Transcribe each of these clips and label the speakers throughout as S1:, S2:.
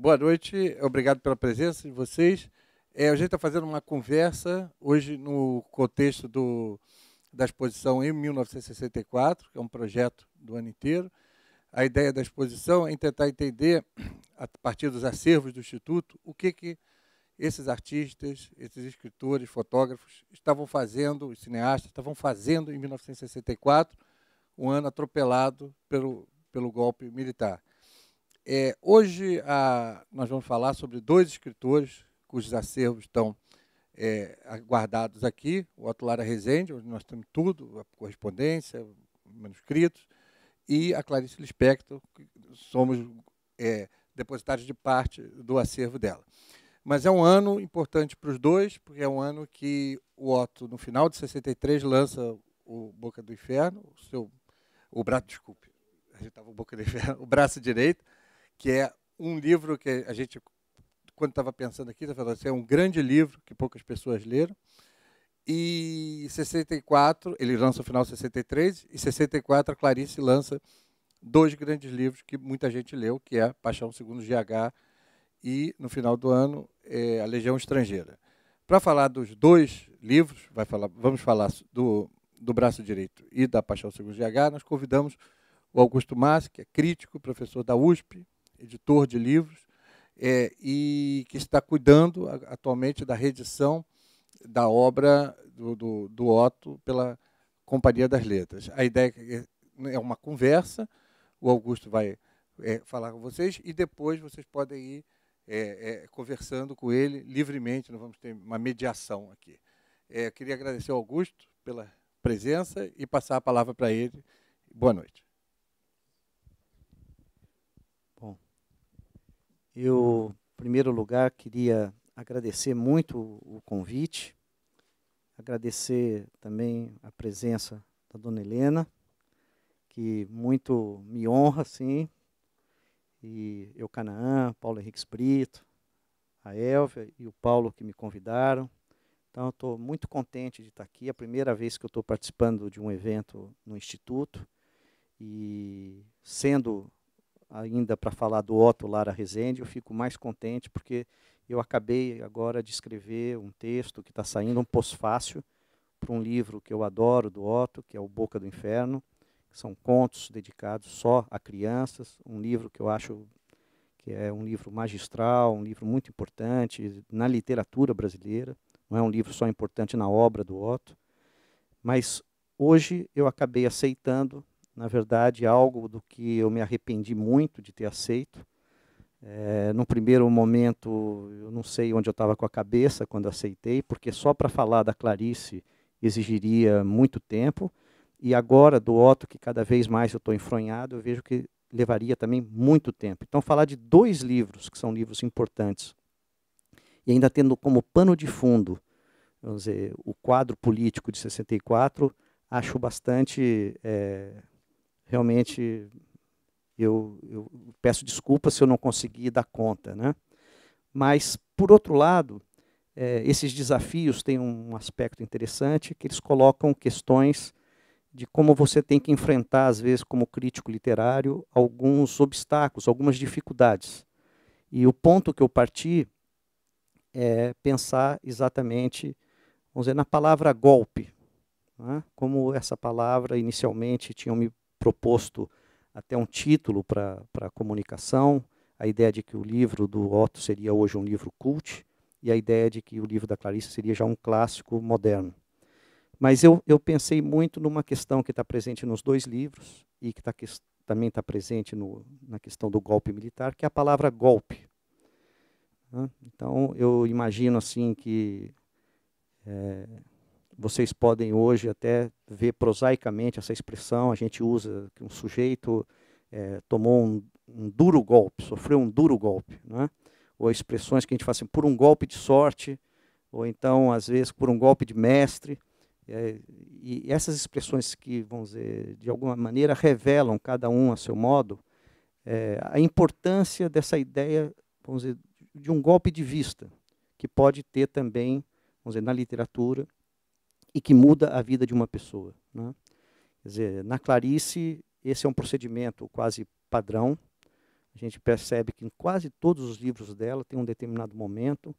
S1: Boa noite, obrigado pela presença de vocês. A gente está fazendo uma conversa hoje no contexto da exposição em 1964, que é um projeto do ano inteiro. A ideia da exposição é tentar entender, a partir dos acervos do Instituto, o que esses artistas, esses escritores, fotógrafos estavam fazendo, os cineastas estavam fazendo em 1964, um ano atropelado pelo golpe militar. Hoje nós vamos falar sobre dois escritores cujos acervos estão guardados aqui, o Otto Lara Rezende, onde nós temos tudo, a correspondência, manuscritos, e a Clarice Lispector, que somos depositários de parte do acervo dela. Mas é um ano importante para os dois, porque é um ano que o Otto, no final de 63, lança o Boca do Inferno, o Boca do Inferno, o Braço Direito, que é um livro que a gente, quando estava pensando aqui, estava falando assim, é um grande livro que poucas pessoas leram. E em 64, ele lança no final de 63, e em 64 a Clarice lança dois grandes livros que muita gente leu, que é Paixão segundo GH e, no final do ano, A Legião Estrangeira. Para falar dos dois livros, vamos falar do Braço Direito e da Paixão segundo GH, nós convidamos o Augusto Massi, que é crítico, professor da USP, editor de livros, e que está cuidando atualmente da reedição da obra do Otto pela Companhia das Letras. A ideia é uma conversa, o Augusto vai falar com vocês, e depois vocês podem ir conversando com ele livremente, nós vamos ter uma mediação aqui. Eu queria agradecer ao Augusto pela presença e passar a palavra para ele. Boa noite.
S2: Eu, em primeiro lugar, queria agradecer muito o convite, agradecer também a presença da dona Helena, que muito me honra, sim, e eu, Canaã, Paulo Henrique Brito, a Elvia e o Paulo que me convidaram. Então, eu estou muito contente de estar aqui, é a primeira vez que eu estou participando de um evento no Instituto, e sendo ainda para falar do Otto Lara Rezende, eu fico mais contente porque eu acabei agora de escrever um texto que está saindo, um pós-fácil, para um livro que eu adoro do Otto, que é o Boca do Inferno, que são contos dedicados só a crianças, um livro que eu acho que é um livro magistral, um livro muito importante na literatura brasileira, não é um livro só importante na obra do Otto, mas hoje eu acabei aceitando, na verdade, algo do que eu me arrependi muito de ter aceito. No primeiro momento, eu não sei onde eu estava com a cabeça quando aceitei, porque só para falar da Clarice exigiria muito tempo, e agora, do Otto, que cada vez mais eu estou enfronhado, eu vejo que levaria também muito tempo. Então, falar de dois livros, que são livros importantes, e ainda tendo como pano de fundo, vamos dizer, o quadro político de 64, acho bastante... realmente, eu peço desculpas se eu não conseguir dar conta, né? Mas, por outro lado, esses desafios têm um aspecto interessante, que eles colocam questões de como você tem que enfrentar, às vezes, como crítico literário, alguns obstáculos, algumas dificuldades. E o ponto que eu parti é pensar exatamente, vamos dizer, na palavra golpe, né? Como essa palavra, inicialmente, tinham me proposto até um título para a comunicação, a ideia de que o livro do Otto seria hoje um livro cult, e a ideia de que o livro da Clarice seria já um clássico moderno. Mas eu pensei muito numa questão que está presente nos dois livros, e que também está presente na questão do golpe militar, que é a palavra golpe. Né? Então, eu imagino assim que... vocês podem hoje até ver prosaicamente essa expressão, a gente usa que um sujeito tomou um duro golpe, sofreu um duro golpe, né? Ou expressões que a gente fala assim, por um golpe de sorte, ou então, às vezes, por um golpe de mestre. E essas expressões que, vamos dizer, de alguma maneira revelam, cada um a seu modo, a importância dessa ideia, vamos dizer, de um golpe de vista, que pode ter também, vamos dizer, na literatura, e que muda a vida de uma pessoa, né? Quer dizer, na Clarice, esse é um procedimento quase padrão. A gente percebe que em quase todos os livros dela tem um determinado momento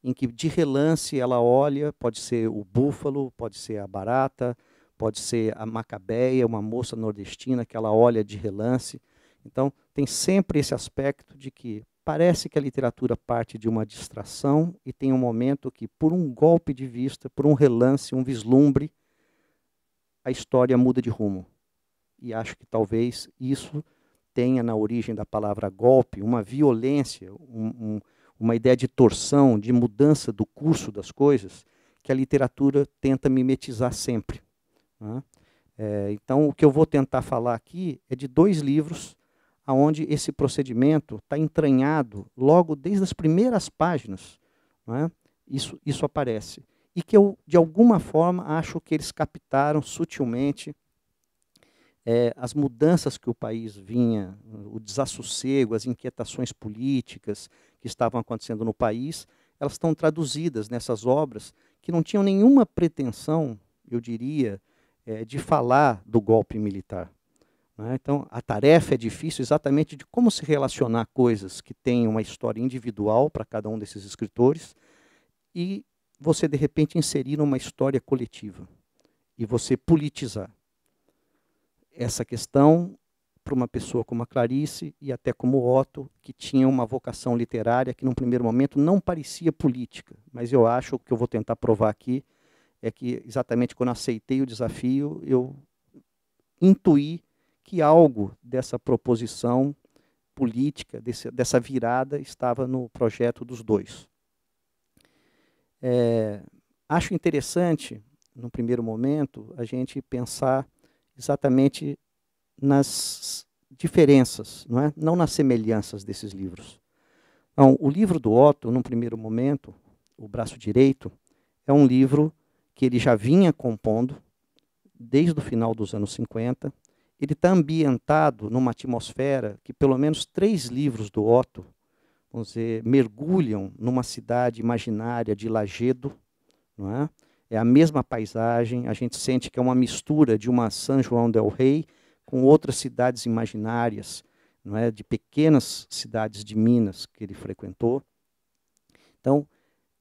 S2: em que, de relance, ela olha, pode ser o búfalo, pode ser a barata, pode ser a macabeia, uma moça nordestina que ela olha de relance. Então, tem sempre esse aspecto de que parece que a literatura parte de uma distração e tem um momento que, por um golpe de vista, por um relance, um vislumbre, a história muda de rumo. E acho que talvez isso tenha na origem da palavra golpe uma violência, uma ideia de torção, de mudança do curso das coisas, que a literatura tenta mimetizar sempre. Né? Então, o que eu vou tentar falar aqui é de 2 livros onde esse procedimento está entranhado logo desde as primeiras páginas. Né? Isso aparece. E que eu, de alguma forma, acho que eles captaram sutilmente as mudanças que o país vinha, o desassossego, as inquietações políticas que estavam acontecendo no país, elas estão traduzidas nessas obras que não tinham nenhuma pretensão, eu diria, de falar do golpe militar. Né? Então, a tarefa é difícil exatamente de como se relacionar coisas que têm uma história individual para cada um desses escritores e você, de repente, inserir uma história coletiva e você politizar essa questão para uma pessoa como a Clarice e até como Otto, que tinha uma vocação literária que, num primeiro momento, não parecia política. Mas eu acho que eu vou tentar provar aqui é que, exatamente quando aceitei o desafio, eu intuí que algo dessa proposição política, dessa virada, estava no projeto dos 2. Acho interessante, no primeiro momento, a gente pensar exatamente nas diferenças, não nas semelhanças desses livros. Então, o livro do Otto, num primeiro momento, O Braço Direito, é um livro que ele já vinha compondo desde o final dos anos 50. Ele está ambientado numa atmosfera que pelo menos 3 livros do Otto, vamos dizer, mergulham numa cidade imaginária de Lagedo, não é? É a mesma paisagem, a gente sente que é uma mistura de uma São João del Rei com outras cidades imaginárias, não é? De pequenas cidades de Minas que ele frequentou. Então,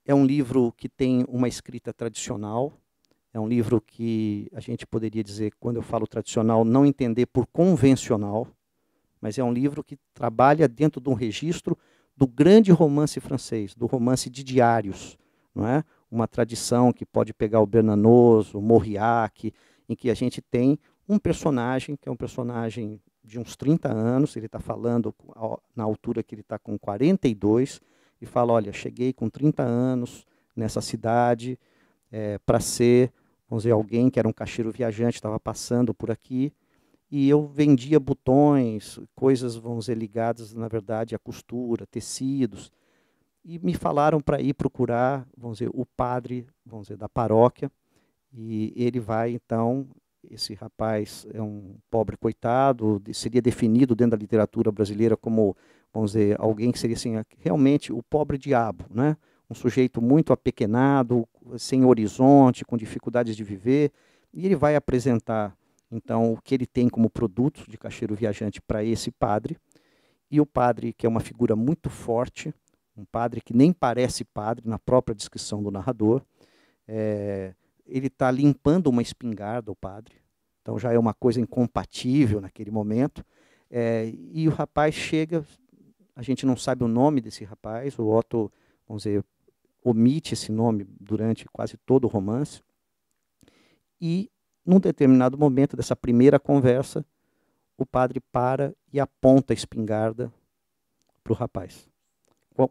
S2: é um livro que tem uma escrita tradicional, é um livro que a gente poderia dizer, quando eu falo tradicional, não entender por convencional, mas é um livro que trabalha dentro de um registro do grande romance francês, do romance de diários, não é? Uma tradição que pode pegar o Bernanos, o Mauriac, em que a gente tem um personagem, que é um personagem de uns 30 anos, ele está falando na altura que ele está com 42, e fala, olha, cheguei com 30 anos nessa cidade para ser, vamos dizer, alguém que era um caixeiro viajante, estava passando por aqui, e eu vendia botões, coisas, vamos dizer, ligadas, na verdade, à costura, tecidos, e me falaram para ir procurar, vamos dizer, o padre, vamos dizer, da paróquia, e ele vai, então, esse rapaz é um pobre coitado, seria definido dentro da literatura brasileira como, vamos dizer, alguém que seria assim, realmente o pobre diabo, né? Um sujeito muito apequenado, sem horizonte, com dificuldades de viver, e ele vai apresentar, então, o que ele tem como produto de caixeiro viajante para esse padre, e o padre, que é uma figura muito forte, um padre que nem parece padre, na própria descrição do narrador, ele está limpando uma espingarda, o padre, então já é uma coisa incompatível naquele momento, e o rapaz chega, a gente não sabe o nome desse rapaz, o Otto, vamos dizer, omite esse nome durante quase todo o romance, e num determinado momento dessa primeira conversa, o padre para e aponta a espingarda para o rapaz,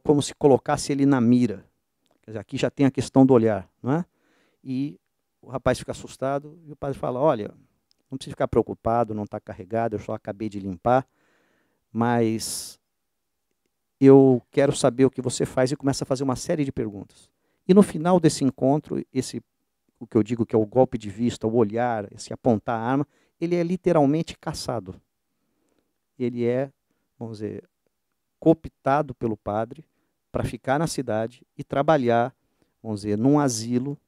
S2: como se colocasse ele na mira. Quer dizer, aqui já tem a questão do olhar, não é? E o rapaz fica assustado e o padre fala, olha, não precisa ficar preocupado, não está carregado, eu só acabei de limpar, mas eu quero saber o que você faz, e começa a fazer uma série de perguntas. E no final desse encontro, o que eu digo que é o golpe de vista, o olhar, esse apontar a arma, ele é literalmente caçado. Ele é, vamos dizer, cooptado pelo padre para ficar na cidade e trabalhar, vamos dizer, num asilo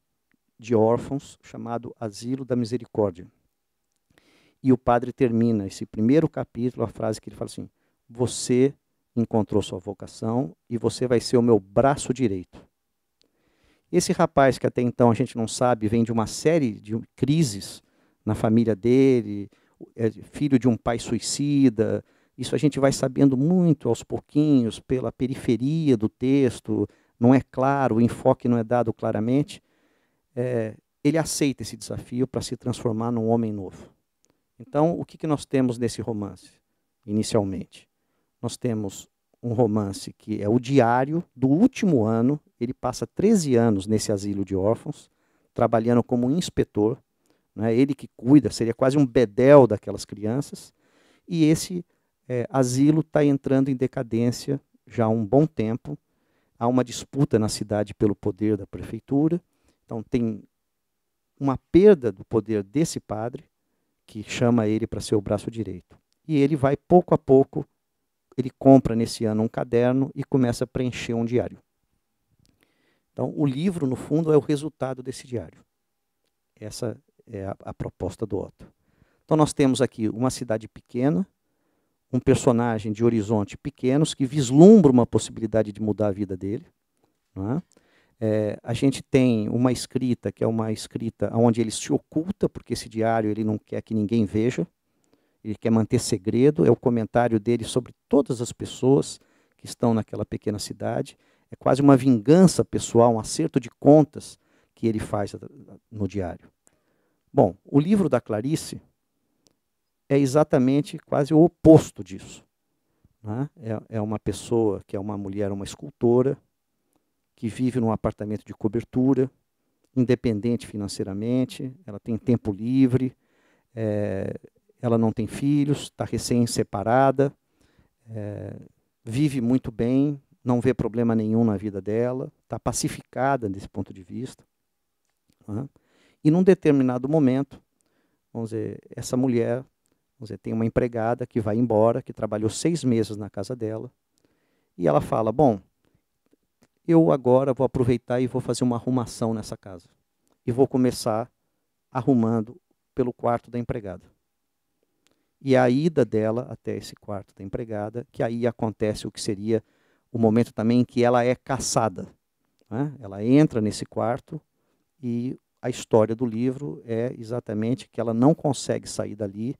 S2: de órfãos chamado Asilo da Misericórdia. E o padre termina esse primeiro capítulo, a frase que ele fala assim, você encontrou sua vocação e você vai ser o meu braço direito. Esse rapaz, que até então a gente não sabe, vem de uma série de crises na família dele, é filho de um pai suicida. Isso a gente vai sabendo muito aos pouquinhos, pela periferia do texto, não é claro, o enfoque não é dado claramente. Ele aceita esse desafio para se transformar num homem novo. Então, o que nós temos nesse romance, inicialmente? Nós temos um romance que é o diário do último ano. Ele passa 13 anos nesse asilo de órfãos, trabalhando como inspetor, né? Ele que cuida, seria quase um bedel daquelas crianças. E esse asilo está entrando em decadência já há um bom tempo. Há uma disputa na cidade pelo poder da prefeitura. Então, tem uma perda do poder desse padre, que chama ele para ser o braço direito. E ele vai, pouco a pouco, ele compra nesse ano um caderno e começa a preencher um diário. Então, o livro, no fundo, é o resultado desse diário. Essa é a proposta do Otto. Então, nós temos aqui uma cidade pequena, um personagem de horizonte pequenos que vislumbra uma possibilidade de mudar a vida dele. Não é? A gente tem uma escrita, que é uma escrita onde ele se oculta, porque esse diário ele não quer que ninguém veja, ele quer manter segredo, é o comentário dele sobre todas as pessoas que estão naquela pequena cidade, é quase uma vingança pessoal, um acerto de contas que ele faz no diário. Bom, o livro da Clarice é exatamente quase o oposto disso. Né? É uma pessoa que é uma mulher, uma escultora, que vive num apartamento de cobertura, independente financeiramente, ela tem tempo livre, ela não tem filhos, está recém-separada, vive muito bem, não vê problema nenhum na vida dela, está pacificada desse ponto de vista. Né? E num determinado momento, vamos dizer, essa mulher, vamos dizer, tem uma empregada que vai embora, que trabalhou 6 meses na casa dela, e ela fala, bom, eu agora vou aproveitar e vou fazer uma arrumação nessa casa. E vou começar arrumando pelo quarto da empregada. E a ida dela até esse quarto da empregada, que aí acontece o que seria o momento também em que ela é caçada. Né? Ela entra nesse quarto e a história do livro é exatamente que ela não consegue sair dali.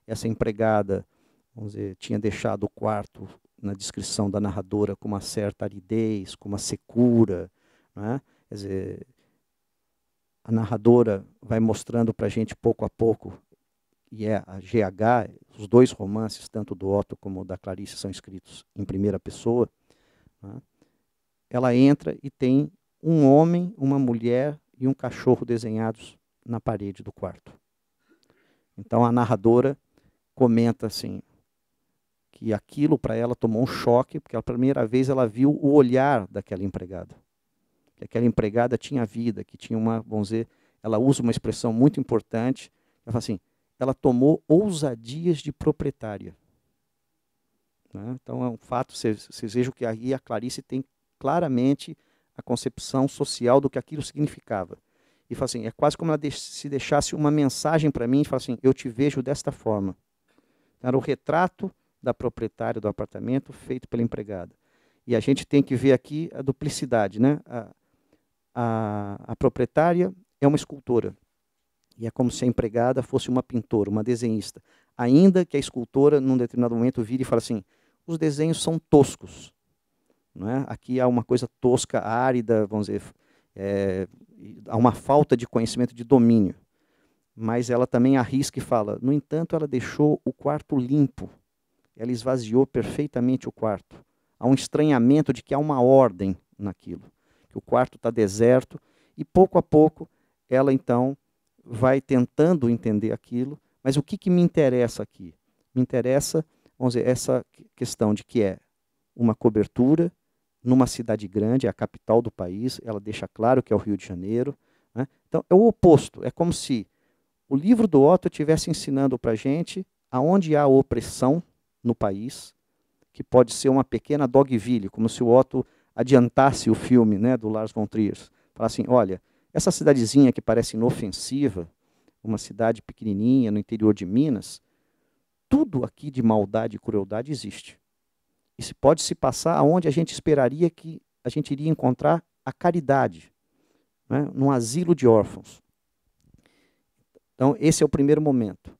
S2: Essa empregada, vamos dizer, tinha deixado o quarto na descrição da narradora com uma certa aridez, com uma secura. Né? Quer dizer, a narradora vai mostrando para a gente pouco a pouco, e é a GH, os 2 romances, tanto do Otto como da Clarice, são escritos em primeira pessoa. Né? Ela entra e tem um homem, uma mulher e um cachorro desenhados na parede do quarto. Então a narradora comenta assim, que aquilo para ela tomou um choque, porque a primeira vez ela viu o olhar daquela empregada. Que aquela empregada tinha vida, que tinha uma, vamos dizer, ela usa uma expressão muito importante, ela fala assim, ela tomou ousadias de proprietária. Né? Então é um fato, vocês vejam que aí a Clarice tem claramente a concepção social do que aquilo significava. E fala assim, é quase como ela se deixasse uma mensagem para mim, e fala assim, eu te vejo desta forma. Era o retrato da proprietária do apartamento feito pela empregada. E a gente tem que ver aqui a duplicidade. Né? A proprietária é uma escultora. E é como se a empregada fosse uma pintora, uma desenhista. Ainda que a escultora, num determinado momento, vire e fale assim, os desenhos são toscos. Não é? Aqui há uma coisa tosca, árida, vamos dizer, há uma falta de conhecimento, de domínio. Mas ela também arrisca e fala, no entanto, ela deixou o quarto limpo. Ela esvaziou perfeitamente o quarto. Há um estranhamento de que há uma ordem naquilo. Que o quarto está deserto. E, pouco a pouco, ela, então, vai tentando entender aquilo. Mas o que me interessa aqui? Me interessa, vamos dizer, essa questão de que é uma cobertura numa cidade grande, é a capital do país. Ela deixa claro que é o Rio de Janeiro. Né? Então, é o oposto. É como se o livro do Otto estivesse ensinando para a gente aonde há opressão no país, que pode ser uma pequena Dogville, como se o Otto adiantasse o filme, né, do Lars von Trier. Falar assim, olha, essa cidadezinha que parece inofensiva, uma cidade pequenininha no interior de Minas, tudo aqui de maldade e crueldade existe. Isso pode se passar aonde a gente esperaria que a gente iria encontrar a caridade, né, num asilo de órfãos. Então, esse é o primeiro momento.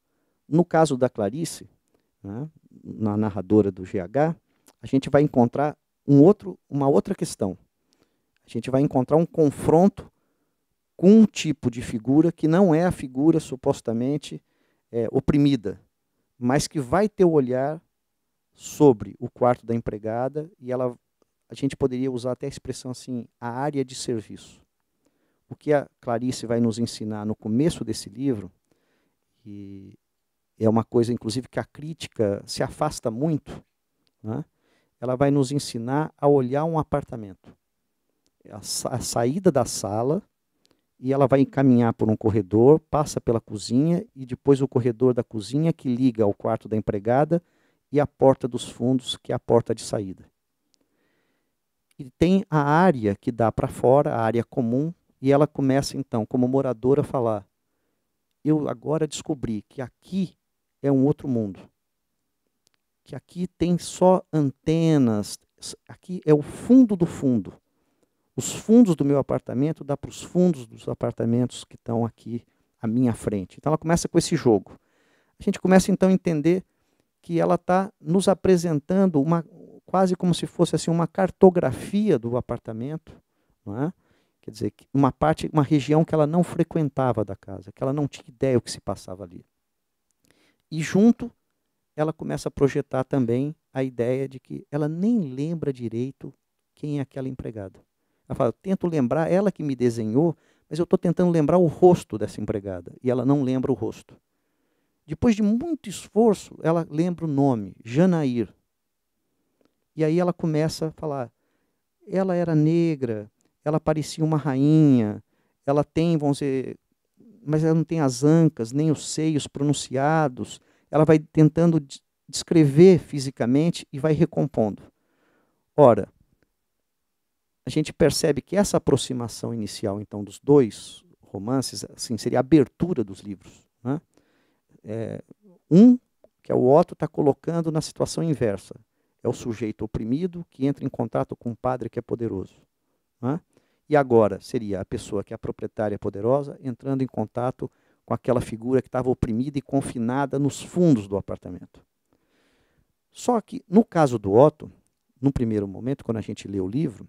S2: No caso da Clarice, né, na narradora do GH, a gente vai encontrar uma outra questão. A gente vai encontrar um confronto com um tipo de figura que não é a figura supostamente oprimida, mas que vai ter o olhar sobre o quarto da empregada, e a gente poderia usar até a expressão assim, a área de serviço. O que a Clarice vai nos ensinar no começo desse livro, e é uma coisa, inclusive, que a crítica se afasta muito, né? Ela vai nos ensinar a olhar um apartamento. A saída da sala, e ela vai encaminhar por um corredor, passa pela cozinha, e depois o corredor da cozinha que liga ao quarto da empregada e a porta dos fundos, que é a porta de saída. E tem a área que dá para fora, a área comum, e ela começa, então, como moradora, a falar: eu agora descobri que aqui é um outro mundo. Que aqui tem só antenas, aqui é o fundo do fundo. Os fundos do meu apartamento dá para os fundos dos apartamentos que estão aqui à minha frente. Então ela começa com esse jogo. A gente começa então a entender que ela está nos apresentando quase como se fosse assim, uma cartografia do apartamento, não é? Quer dizer, uma região que ela não frequentava da casa, que ela não tinha ideia o que se passava ali. E junto, ela começa a projetar também a ideia de que ela nem lembra direito quem é aquela empregada. Ela fala: eu tento lembrar, ela que me desenhou, mas eu estou tentando lembrar o rosto dessa empregada, e ela não lembra o rosto. Depois de muito esforço, ela lembra o nome, Janair. E aí ela começa a falar: ela era negra, ela parecia uma rainha, ela tem, vamos dizer, mas ela não tem as ancas, nem os seios pronunciados. Ela vai tentando descrever fisicamente e vai recompondo. Ora, a gente percebe que essa aproximação inicial, então, dos dois romances, assim, seria a abertura dos livros, né? Que é o Otto, está colocando na situação inversa. É o sujeito oprimido que entra em contato com um padre que é poderoso, né? E agora seria a pessoa que é a proprietária poderosa entrando em contato com aquela figura que estava oprimida e confinada nos fundos do apartamento. Só que, no caso do Otto, no primeiro momento, quando a gente lê o livro,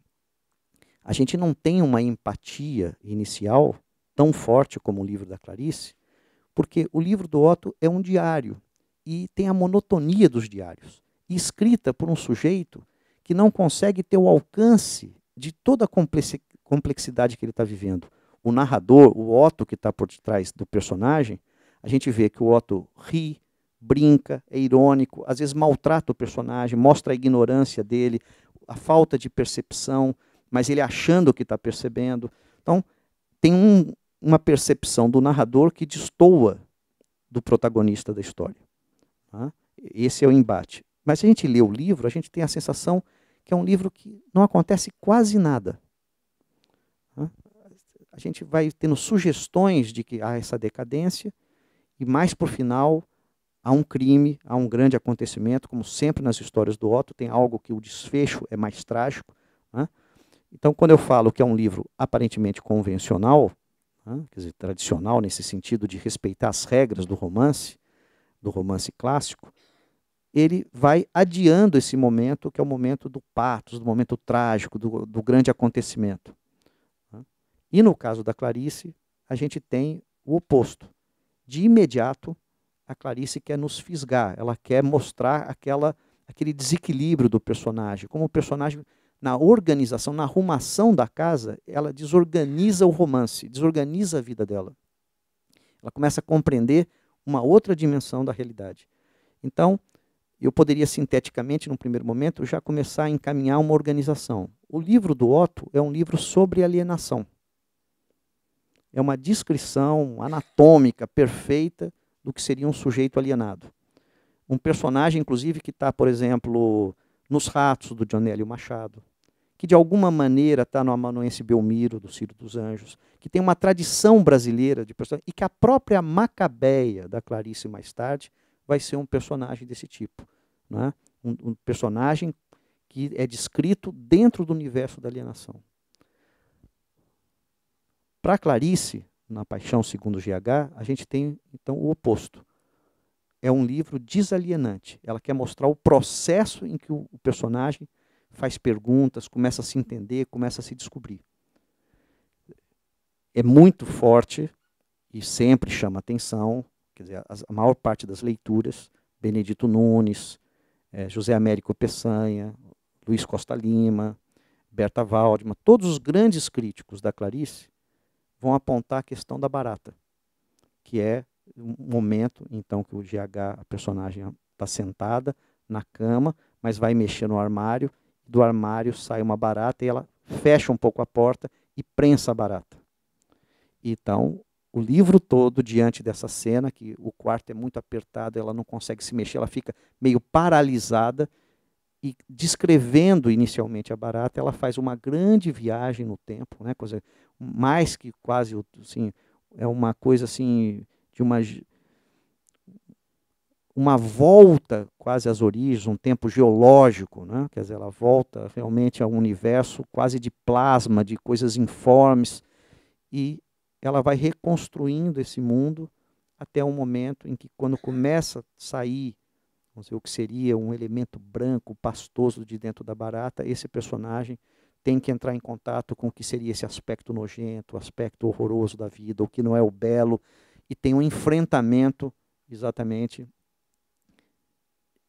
S2: a gente não tem uma empatia inicial tão forte como o livro da Clarice, porque o livro do Otto é um diário e tem a monotonia dos diários, e escrita por um sujeito que não consegue ter o alcance de toda a complexidade que ele está vivendo. O narrador, o Otto, que está por detrás do personagem, a gente vê que o Otto ri, brinca, é irônico, às vezes maltrata o personagem, mostra a ignorância dele, a falta de percepção, mas ele achando que está percebendo. Então, tem uma percepção do narrador que destoa do protagonista da história. Tá? Esse é o embate. Mas se a gente lê o livro, a gente tem a sensação que é um livro que não acontece quase nada. Tá? A gente vai tendo sugestões de que há essa decadência, e mais por final há um crime, há um grande acontecimento, como sempre nas histórias do Otto, tem algo que o desfecho é mais trágico. Né? Então, quando eu falo que é um livro aparentemente convencional, né, quer dizer, tradicional nesse sentido de respeitar as regras do romance clássico, ele vai adiando esse momento, que é o momento do patos, do momento trágico, do grande acontecimento. Né? E no caso da Clarice, a gente tem o oposto. De imediato, a Clarice quer nos fisgar, ela quer mostrar aquele desequilíbrio do personagem, como o personagem, na organização, na arrumação da casa, ela desorganiza o romance, desorganiza a vida dela. Ela começa a compreender uma outra dimensão da realidade. Então, eu poderia, sinteticamente, num primeiro momento, já começar a encaminhar uma organização. O livro do Otto é um livro sobre alienação. É uma descrição anatômica perfeita do que seria um sujeito alienado. Um personagem, inclusive, que está, por exemplo, nos Ratos, do Dionélio Machado, que de alguma maneira está no Amanuense Belmiro, do Ciro dos Anjos, que tem uma tradição brasileira de personagem, e que a própria Macabeia, da Clarice mais tarde, vai ser um personagem desse tipo. Né? Um personagem que é descrito dentro do universo da alienação. Para Clarice, na Paixão segundo GH, a gente tem, então, o oposto. É um livro desalienante. Ela quer mostrar o processo em que o personagem faz perguntas, começa a se entender, começa a se descobrir. É muito forte e sempre chama atenção, quer dizer, a maior parte das leituras, Benedito Nunes, José Américo Peçanha, Luiz Costa Lima, Berta Waldman, todos os grandes críticos da Clarice vão apontar a questão da barata, que é um momento, então, que o GH, a personagem, está sentada na cama, mas vai mexer no armário, do armário sai uma barata e ela fecha um pouco a porta e prensa a barata. Então, o livro todo, diante dessa cena, que o quarto é muito apertado, ela não consegue se mexer, ela fica meio paralisada, e descrevendo inicialmente a barata, ela faz uma grande viagem no tempo, né? Coisa, mais que quase, assim, é uma coisa assim, de uma volta quase às origens, um tempo geológico, né? Quer dizer, ela volta realmente a um universo quase de plasma, de coisas informes, e ela vai reconstruindo esse mundo até um momento em que, quando começa a sair, vamos dizer, o que seria um elemento branco, pastoso de dentro da barata, esse personagem tem que entrar em contato com o que seria esse aspecto nojento, o aspecto horroroso da vida, o que não é o belo, e tem um enfrentamento exatamente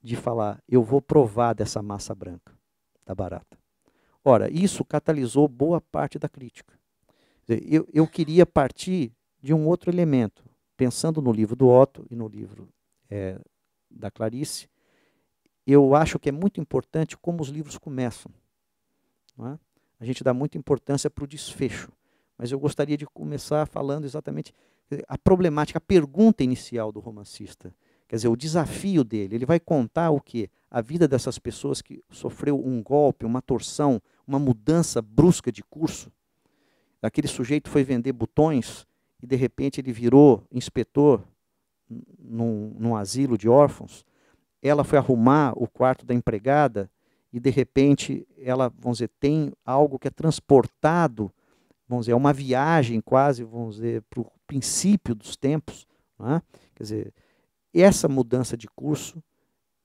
S2: de falar, eu vou provar dessa massa branca da barata. Ora, isso catalisou boa parte da crítica. Eu queria partir de um outro elemento, pensando no livro do Otto e no livro da Clarice. Eu acho que é muito importante como os livros começam. Não é? A gente dá muita importância para o desfecho, mas eu gostaria de começar falando exatamente a problemática, a pergunta inicial do romancista. Quer dizer, o desafio dele. Ele vai contar o quê? A vida dessas pessoas que sofreu um golpe, uma torção, uma mudança brusca de curso. Aquele sujeito foi vender botões e, de repente, ele virou inspetor num asilo de órfãos. Ela foi arrumar o quarto da empregada e, de repente, ela, vamos dizer, tem algo que é transportado, vamos dizer, é uma viagem quase, vamos dizer, para o princípio dos tempos. Não é? Quer dizer, essa mudança de curso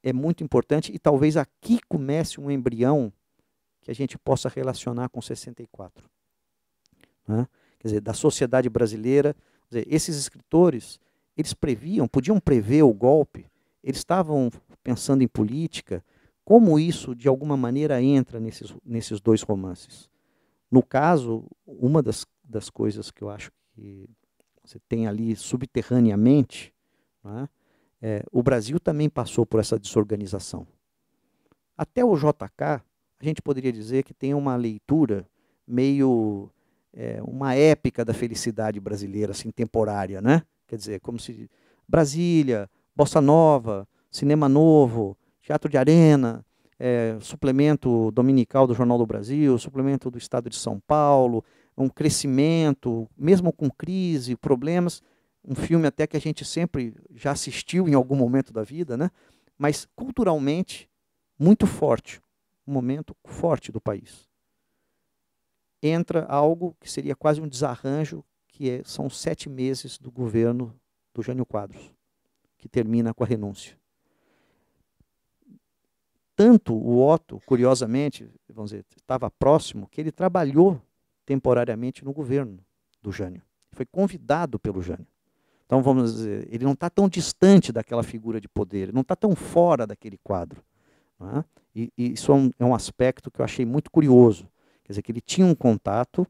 S2: é muito importante e talvez aqui comece um embrião que a gente possa relacionar com 64. Né? Quer dizer, da sociedade brasileira. Quer dizer, esses escritores, eles podiam prever o golpe, eles estavam pensando em política, como isso, de alguma maneira, entra nesses dois romances. No caso, uma das coisas que eu acho que você tem ali subterraneamente, né, o Brasil também passou por essa desorganização. Até o JK, a gente poderia dizer que tem uma leitura meio... uma épica da felicidade brasileira, assim, temporária, né? Quer dizer, como se Brasília, Bossa Nova, Cinema Novo, Teatro de Arena, suplemento dominical do Jornal do Brasil, suplemento do Estado de São Paulo, um crescimento, mesmo com crise, problemas, um filme até que a gente sempre já assistiu em algum momento da vida, né? Mas culturalmente muito forte, um momento forte do país. Entra algo que seria quase um desarranjo, que são 7 meses do governo do Jânio Quadros, que termina com a renúncia. Tanto o Otto, curiosamente, vamos dizer, estava próximo, que ele trabalhou temporariamente no governo do Jânio. Foi convidado pelo Jânio. Então, vamos dizer, ele não está tão distante daquela figura de poder, ele não está tão fora daquele quadro. Não é? E isso é um aspecto que eu achei muito curioso. Quer dizer, que ele tinha um contato,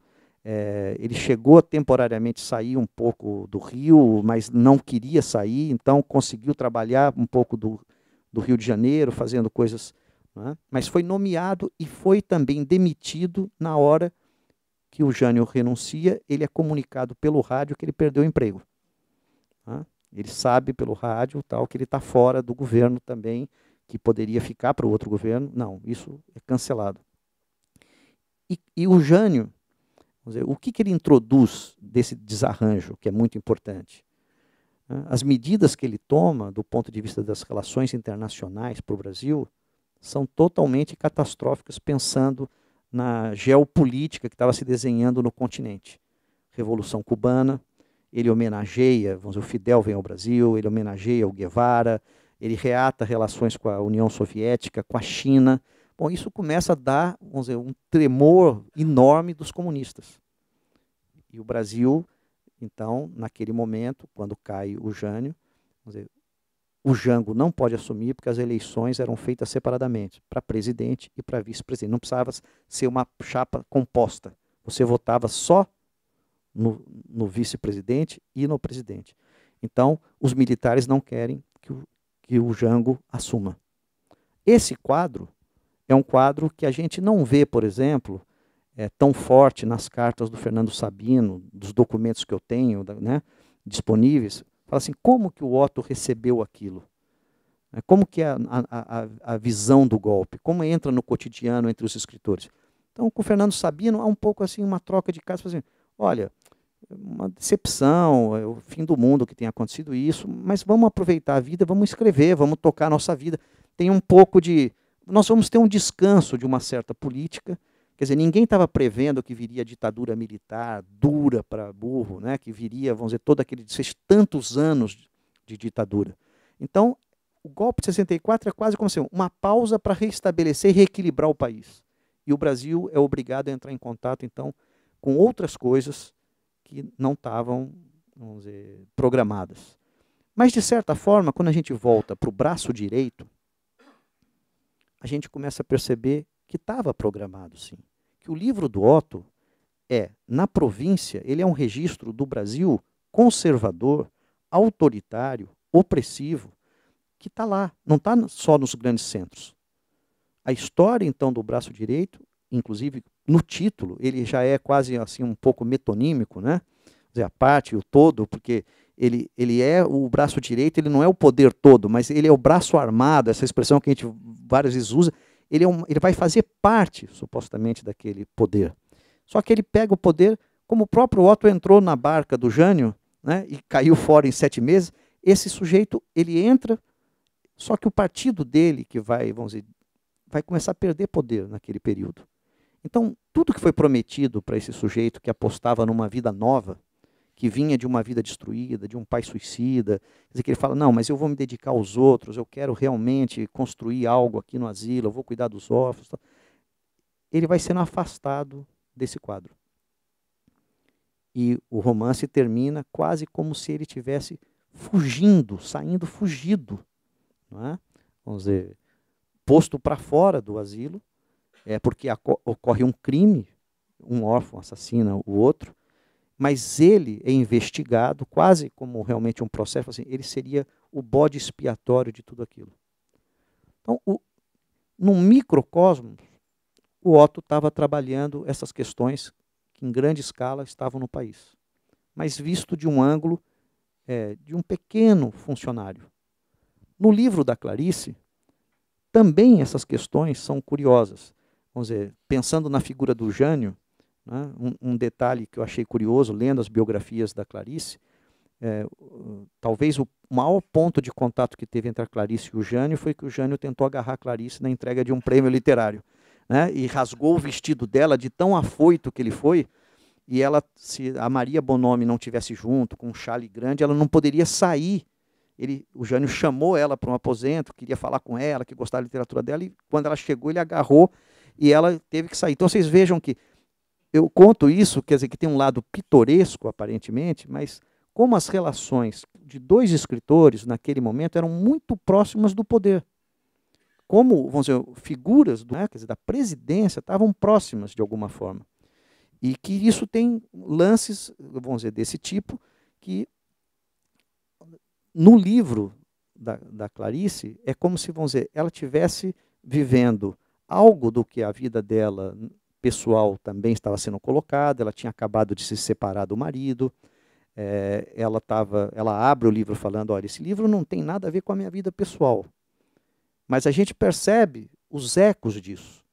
S2: ele chegou a temporariamente sair um pouco do Rio, mas não queria sair, então conseguiu trabalhar um pouco do Rio de Janeiro, fazendo coisas, não é? Mas foi nomeado e foi também demitido na hora que o Jânio renuncia, ele é comunicado pelo rádio que ele perdeu o emprego. Não é? Ele sabe pelo rádio tal, que ele está fora do governo também, que poderia ficar para o outro governo. Não, isso é cancelado. E o Jânio, vamos dizer, o que ele introduz desse desarranjo, que é muito importante? As medidas que ele toma, do ponto de vista das relações internacionais para o Brasil, são totalmente catastróficas, pensando na geopolítica que estava se desenhando no continente. Revolução Cubana, ele homenageia, vamos dizer, o Fidel vem ao Brasil, ele homenageia o Guevara, ele reata relações com a União Soviética, com a China. Bom, isso começa a dar, vamos dizer, um tremor enorme dos comunistas. E o Brasil, então, naquele momento, quando cai o Jânio, vamos dizer, o Jango não pode assumir porque as eleições eram feitas separadamente, para presidente e para vice-presidente. Não precisava ser uma chapa composta. Você votava só no vice-presidente e no presidente. Então, os militares não querem que o Jango assuma. Esse quadro é um quadro que a gente não vê, por exemplo, tão forte nas cartas do Fernando Sabino, dos documentos que eu tenho, né, disponíveis. Fala assim, como que o Otto recebeu aquilo? Como que é a visão do golpe? Como entra no cotidiano entre os escritores? Então, com o Fernando Sabino, há um pouco assim uma troca de cartas, assim, olha, uma decepção, é o fim do mundo que tem acontecido isso, mas vamos aproveitar a vida, vamos escrever, vamos tocar a nossa vida. Tem um pouco de... Nós vamos ter um descanso de uma certa política. Quer dizer, ninguém estava prevendo que viria ditadura militar dura para burro, né? Que viria, vamos dizer, todo aquele tantos anos de ditadura. Então, o golpe de 64 é quase como assim, uma pausa para reestabelecer e reequilibrar o país. E o Brasil é obrigado a entrar em contato, então, com outras coisas que não estavam, vamos dizer, programadas. Mas, de certa forma, quando a gente volta para o braço direito, a gente começa a perceber que estava programado, sim. Que o livro do Otto na província, ele é um registro do Brasil conservador, autoritário, opressivo, que está lá, não está só nos grandes centros. A história, então, do braço direito, inclusive no título, ele já é quase assim um pouco metonímico, né? Quer dizer, a parte, o todo, porque ele é o braço direito, ele não é o poder todo, mas ele é o braço armado, essa expressão que a gente várias vezes usa, ele vai fazer parte, supostamente, daquele poder. Só que ele pega o poder, como o próprio Otto entrou na barca do Jânio, né, e caiu fora em 7 meses, esse sujeito, ele entra, só que o partido dele, que vai começar a perder poder naquele período. Então, tudo que foi prometido para esse sujeito que apostava numa vida nova, que vinha de uma vida destruída, de um pai suicida, quer dizer, que ele fala, não, mas eu vou me dedicar aos outros, eu quero realmente construir algo aqui no asilo, eu vou cuidar dos órfãos. Ele vai sendo afastado desse quadro. E o romance termina quase como se ele estivesse fugindo, saindo fugido, não é? Vamos dizer, posto para fora do asilo, porque ocorre um crime, um órfão assassina o outro, mas ele é investigado quase como realmente um processo, assim, ele seria o bode expiatório de tudo aquilo. Então, num microcosmos, o Otto estava trabalhando essas questões que em grande escala estavam no país, mas visto de um ângulo de um pequeno funcionário. No livro da Clarice, também essas questões são curiosas. Vamos dizer, pensando na figura do Jânio, né, um detalhe que eu achei curioso, lendo as biografias da Clarice, talvez o maior ponto de contato que teve entre a Clarice e o Jânio foi que o Jânio tentou agarrar a Clarice na entrega de um prêmio literário, né, e rasgou o vestido dela de tão afoito que ele foi, e ela, se a Maria Bonomi não tivesse junto, com um chale grande, ela não poderia sair. O Jânio chamou ela para um aposento, queria falar com ela, que gostava da literatura dela, e quando ela chegou, ele agarrou e ela teve que sair. Então, vocês vejam que eu conto isso, quer dizer, que tem um lado pitoresco, aparentemente, mas como as relações de dois escritores, naquele momento, eram muito próximas do poder. Como, vamos dizer, figuras quer dizer, da presidência estavam próximas, de alguma forma. E que isso tem lances, vamos dizer, desse tipo, que no livro da Clarice, é como se, vamos dizer, ela estivesse vivendo algo do que a vida dela pessoal também estava sendo colocada, ela tinha acabado de se separar do marido, ela abre o livro falando, olha, esse livro não tem nada a ver com a minha vida pessoal, mas a gente percebe os ecos disso.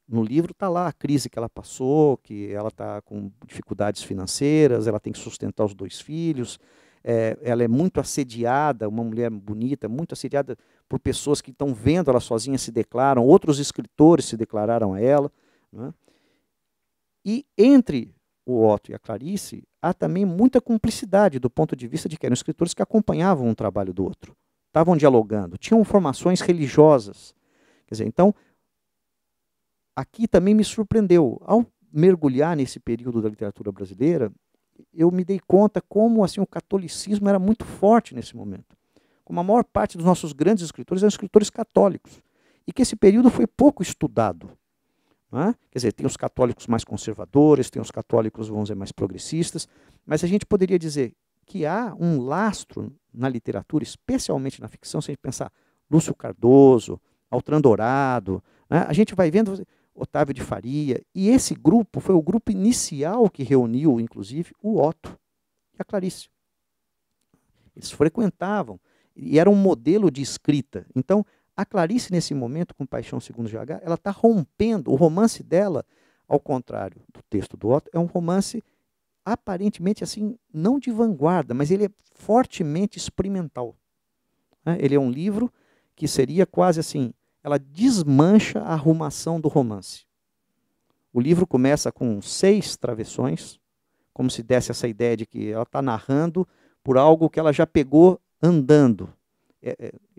S2: No livro está lá a crise que ela passou, que ela está com dificuldades financeiras, ela tem que sustentar os 2 filhos, ela é muito assediada, uma mulher bonita, muito assediada por pessoas que estão vendo ela sozinha, se declaram, outros escritores se declararam a ela. Né? E entre o Otto e a Clarice, há também muita cumplicidade do ponto de vista de que eram escritores que acompanhavam um trabalho do outro, estavam dialogando, tinham formações religiosas. Quer dizer, então, aqui também me surpreendeu. Ao mergulhar nesse período da literatura brasileira, eu me dei conta como assim, o catolicismo era muito forte nesse momento. Como a maior parte dos nossos grandes escritores eram escritores católicos, e que esse período foi pouco estudado. Não é? Quer dizer, tem os católicos mais conservadores, tem os católicos, vamos dizer, mais progressistas, mas a gente poderia dizer que há um lastro na literatura, especialmente na ficção, se a gente pensar Lúcio Cardoso, Altran Dourado, né? A gente vai vendo Otávio de Faria, e esse grupo foi o grupo inicial que reuniu, inclusive, o Otto e a Clarice. Eles frequentavam, e era um modelo de escrita. Então, a Clarice, nesse momento, com Paixão Segundo GH, ela está rompendo. O romance dela, ao contrário do texto do Otto, é um romance aparentemente assim, não de vanguarda, mas ele é fortemente experimental. Né? Ele é um livro que seria quase assim, ela desmancha a arrumação do romance. O livro começa com 6 travessões, como se desse essa ideia de que ela está narrando por algo que ela já pegou andando.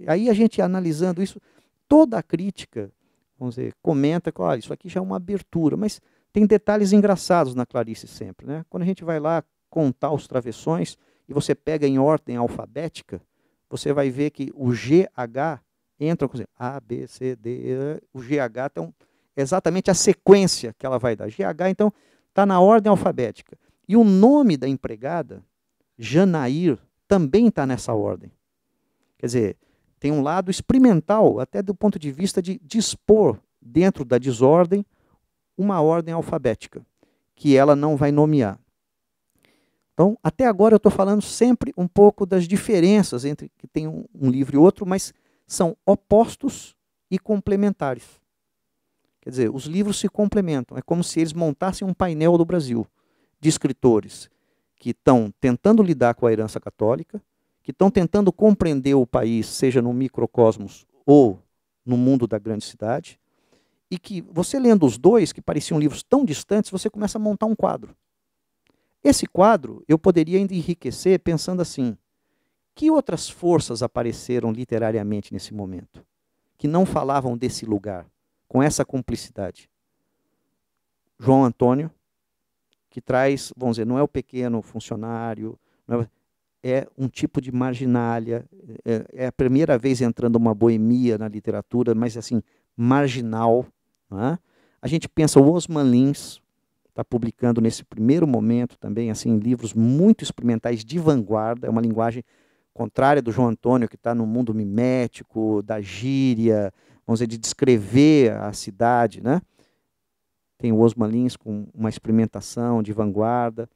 S2: Aí a gente analisando isso, toda a crítica, vamos dizer, comenta que olha, isso aqui já é uma abertura, mas tem detalhes engraçados na Clarice sempre. Né? Quando a gente vai lá contar os travessões e você pega em ordem alfabética, você vai ver que o GH entra com A, B, C, D, E, o GH, então, exatamente a sequência que ela vai dar. GH, então, está na ordem alfabética. E o nome da empregada, Janair, também está nessa ordem. Quer dizer, tem um lado experimental, até do ponto de vista de dispor, dentro da desordem, uma ordem alfabética, que ela não vai nomear. Então, até agora eu estou falando sempre um pouco das diferenças entre que tem um livro e outro, mas são opostos e complementares. Quer dizer, os livros se complementam. É como se eles montassem um painel do Brasil, de escritores que estão tentando lidar com a herança católica, que estão tentando compreender o país, seja no microcosmos ou no mundo da grande cidade, e que você lendo os dois, que pareciam livros tão distantes, você começa a montar um quadro. Esse quadro eu poderia ainda enriquecer pensando assim, que outras forças apareceram literariamente nesse momento, que não falavam desse lugar, com essa cumplicidade? João Antônio, que traz, vamos dizer, não é o pequeno funcionário, é um tipo de marginália, é a primeira vez entrando uma boemia na literatura, mas assim, marginal. Não é? A gente pensa, o Osman Lins está publicando nesse primeiro momento também assim, livros muito experimentais de vanguarda, é uma linguagem contrária do João Antônio, que está no mundo mimético, da gíria, vamos dizer, de descrever a cidade. Né? Tem o Osman Lins com uma experimentação de vanguarda.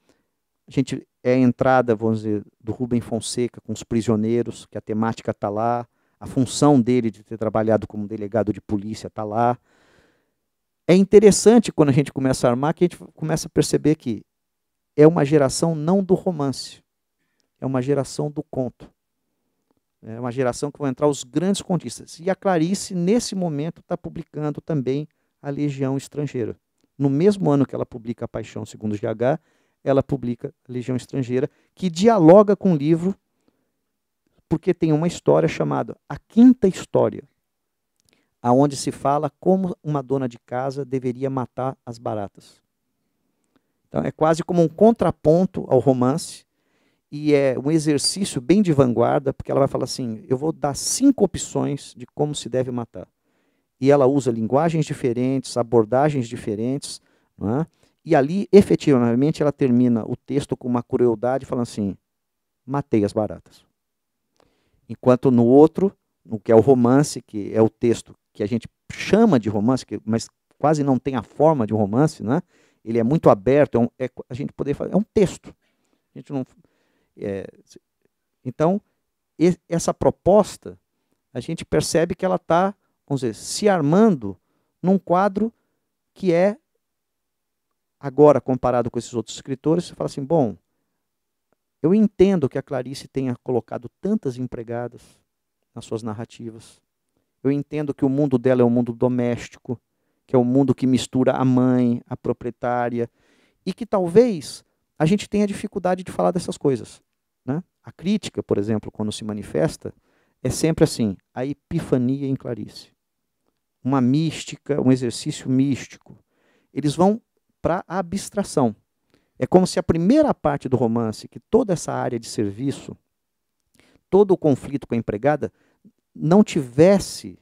S2: A gente é a entrada, vamos dizer, do Rubem Fonseca com Os Prisioneiros, que a temática está lá, a função dele de ter trabalhado como delegado de polícia está lá. É interessante quando a gente começa a armar, que a gente começa a perceber que é uma geração não do romance, é uma geração do conto. É uma geração que vão entrar os grandes contistas. E a Clarice, nesse momento, está publicando também A Legião Estrangeira. No mesmo ano que ela publica A Paixão Segundo GH, ela publica A Legião Estrangeira, que dialoga com o livro, porque tem uma história chamada A Quinta História, aonde se fala como uma dona de casa deveria matar as baratas. Então é quase como um contraponto ao romance, e é um exercício bem de vanguarda, porque ela vai falar assim, eu vou dar 5 opções de como se deve matar. E ela usa linguagens diferentes, abordagens diferentes, não é? E ali, efetivamente, ela termina o texto com uma crueldade, falando assim, matei as baratas. Enquanto no outro, no que é o romance, que é o texto que a gente chama de romance, mas quase não tem a forma de um romance, né? Ele é muito aberto, a gente poderia falar, é um texto. A gente não, então, essa proposta, a gente percebe que ela está, vamos dizer, se armando num quadro que é, agora comparado com esses outros escritores, você fala assim, bom, eu entendo que a Clarice tenha colocado tantas empregadas nas suas narrativas, Eu entendo que o mundo dela é um mundo doméstico, que é um mundo que mistura a mãe, a proprietária, e que talvez a gente tenha dificuldade de falar dessas coisas, né? A crítica, por exemplo, quando se manifesta, é sempre assim, a epifania em Clarice. Uma mística, um exercício místico. Eles vão para a abstração. É como se a primeira parte do romance, que toda essa área de serviço, todo o conflito com a empregada, não tivesse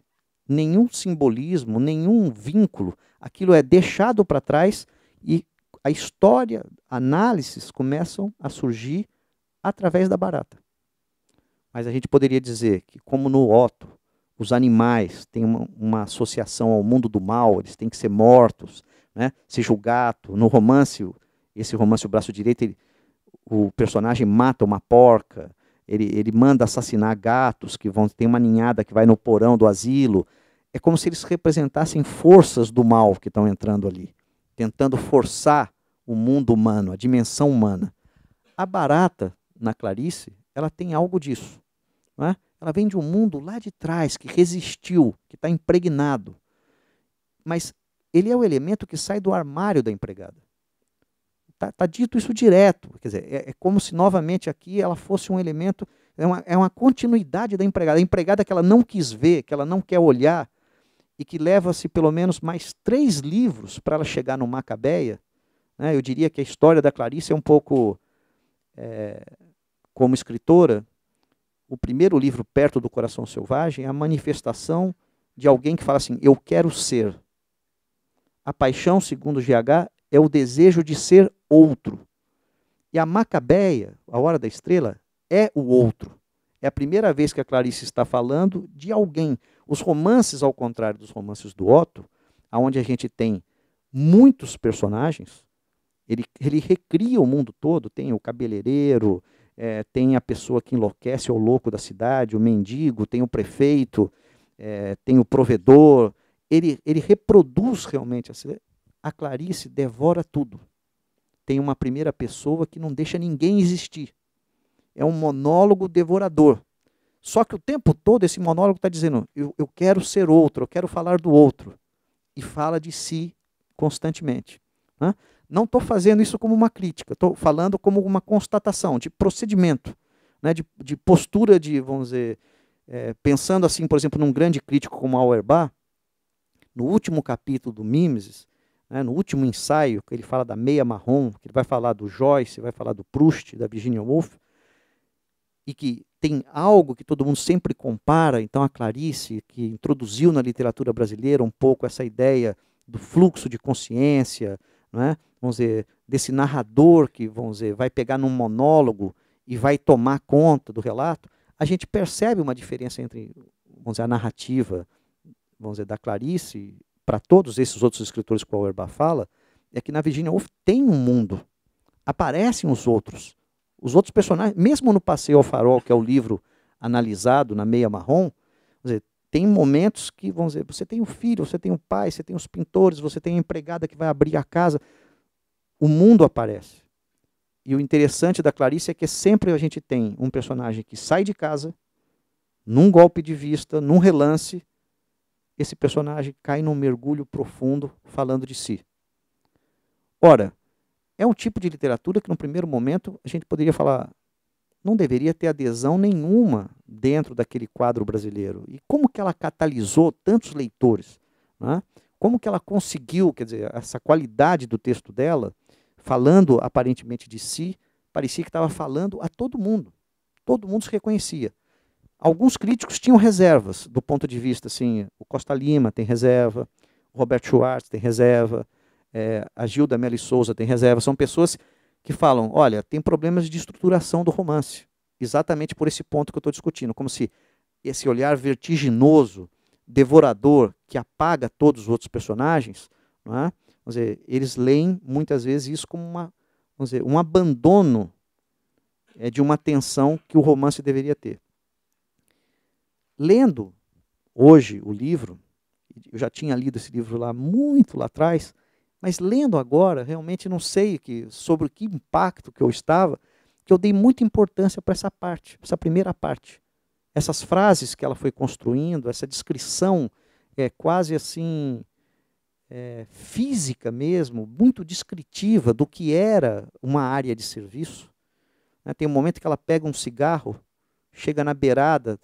S2: nenhum simbolismo, nenhum vínculo. Aquilo é deixado para trás e a história, análises começam a surgir através da barata. Mas a gente poderia dizer que, como no Otto, os animais têm uma associação ao mundo do mal, eles têm que ser mortos, né? Seja o gato. No romance, esse romance, O Braço Direito, o personagem mata uma porca, ele manda assassinar gatos, tem uma ninhada que vai no porão do asilo. É como se eles representassem forças do mal que estão entrando ali, tentando forçar o mundo humano, a dimensão humana. A barata, na Clarice, ela tem algo disso. Não é? Ela vem de um mundo lá de trás, que resistiu, que está impregnado. Mas ele é o elemento que sai do armário da empregada. Está dito isso direto. Quer dizer, é como se novamente aqui ela fosse um elemento, é uma continuidade da empregada. A empregada que ela não quis ver, que ela não quer olhar, e que leva-se pelo menos mais 3 livros para ela chegar no Macabeia. Né? Eu diria que a história da Clarice é um pouco, como escritora, o primeiro livro, Perto do Coração Selvagem, é a manifestação de alguém que fala assim, eu quero ser. A paixão, segundo GH, é o desejo de ser outro. E a Macabeia, a Hora da Estrela, é o outro. É a primeira vez que a Clarice está falando de alguém. Os romances, ao contrário dos romances do Otto, onde a gente tem muitos personagens, ele recria o mundo todo, tem o cabeleireiro, tem a pessoa que enlouquece, é o louco da cidade, o mendigo, tem o prefeito, tem o provedor. Ele reproduz realmente. A Clarice devora tudo. Tem uma primeira pessoa que não deixa ninguém existir. É um monólogo devorador. Só que o tempo todo esse monólogo está dizendo, eu quero ser outro, eu quero falar do outro. E fala de si constantemente. Né? Não estou fazendo isso como uma crítica, estou falando como uma constatação de procedimento, né? de postura de, vamos dizer, pensando assim, por exemplo, num grande crítico como Auerbach, no último capítulo do Mimesis, né, no último ensaio, que ele fala da meia marrom, que ele vai falar do Joyce, vai falar do Proust, da Virginia Woolf, e que tem algo que todo mundo sempre compara, então a Clarice, que introduziu na literatura brasileira um pouco essa ideia do fluxo de consciência, né, vamos dizer, desse narrador que, vamos dizer, vai pegar num monólogo e vai tomar conta do relato, a gente percebe uma diferença entre, vamos dizer, a narrativa, vamos dizer, da Clarice, para todos esses outros escritores que o Auerbach fala, é que na Virginia Woolf tem um mundo, aparecem os outros personagens, mesmo no Passeio ao Farol, que é o livro analisado na meia marrom, vamos dizer, tem momentos que, vamos dizer, você tem o filho, você tem o pai, você tem os pintores, você tem a empregada que vai abrir a casa, o mundo aparece. E o interessante da Clarice é que sempre a gente tem um personagem que sai de casa, num golpe de vista, num relance, esse personagem cai num mergulho profundo falando de si. Ora, é um tipo de literatura que, no primeiro momento, a gente poderia falar, não deveria ter adesão nenhuma dentro daquele quadro brasileiro. E como que ela catalisou tantos leitores? Né? Como que ela conseguiu, quer dizer, essa qualidade do texto dela, falando aparentemente de si, parecia que estava falando a todo mundo. Todo mundo se reconhecia. Alguns críticos tinham reservas, do ponto de vista, assim, o Costa Lima tem reserva, o Roberto Schwartz tem reserva, a Gilda Melli Souza tem reserva. São pessoas que falam, olha, tem problemas de estruturação do romance, exatamente por esse ponto que eu estou discutindo, como se esse olhar vertiginoso, devorador, que apaga todos os outros personagens, não é? Vamos dizer, eles leem muitas vezes isso como vamos dizer, um abandono de uma tensão que o romance deveria ter. Lendo hoje o livro, eu já tinha lido esse livro muito lá atrás, mas lendo agora, realmente não sei sobre que impacto que eu estava, que eu dei muita importância para essa parte, essa primeira parte. essas frases que ela foi construindo, essa descrição quase assim, física mesmo, muito descritiva do que era uma área de serviço. Né? Tem um momento que ela pega um cigarro, chega na beirada,